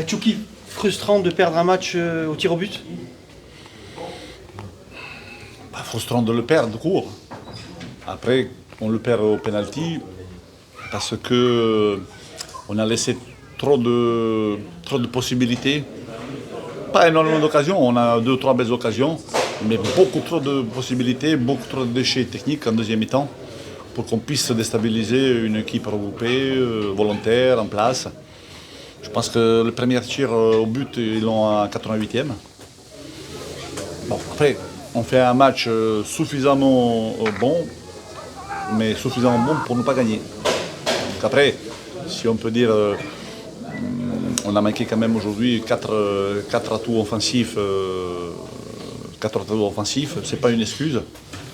Tchouki, frustrant de perdre un match au tir au but? Frustrant de le perdre, court. Après, on le perd au penalty parce que on a laissé trop de possibilités. Pas énormément d'occasions, on a 2-3 belles occasions, mais beaucoup trop de possibilités, beaucoup trop de déchets techniques en deuxième mi-temps pour qu'on puisse déstabiliser une équipe regroupée, volontaire, en place. Je pense que le premier tir au but, ils l'ont à 88e. Bon, après, on fait un match suffisamment bon, mais suffisamment bon pour ne pas gagner. Donc après, si on peut dire, on a manqué quand même aujourd'hui 4 atouts offensifs. 4 atouts offensifs, ce n'est pas une excuse,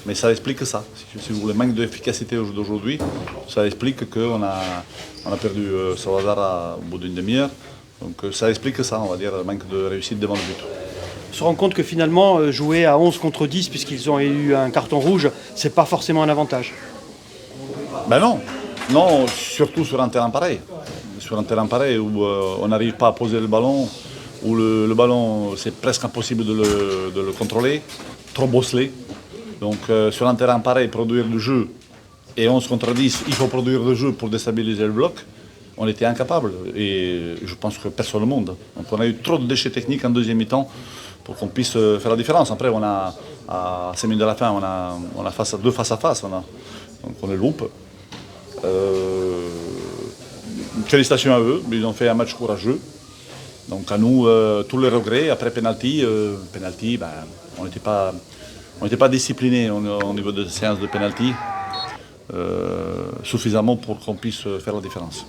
mais ça explique ça. Si vous voulez, le manque d'efficacité d'aujourd'hui, ça explique qu'on a perdu Salazar au bout d'une demi-heure. Donc ça explique ça, on va dire, le manque de réussite devant le but. On se rend compte que finalement, jouer à 11 contre 10, puisqu'ils ont eu un carton rouge, c'est pas forcément un avantage. Ben non, non, surtout sur un terrain pareil. Sur un terrain pareil où on n'arrive pas à poser le ballon, où le ballon, c'est presque impossible de le contrôler, trop bosselé. Donc sur un terrain pareil, produire du jeu, et 11 contre 10, il faut produire du jeu pour déstabiliser le bloc. On était incapable, et je pense que personne au monde. Donc on a eu trop de déchets techniques en deuxième mi-temps pour qu'on puisse faire la différence. Après, on a, à 5 minutes de la fin, on a deux face à face, donc on les loupe. Félicitations à eux, ils ont fait un match courageux. Donc à nous, tous les regrets. Après penalty, on n'était pas disciplinés au niveau de séance de penalty suffisamment pour qu'on puisse faire la différence.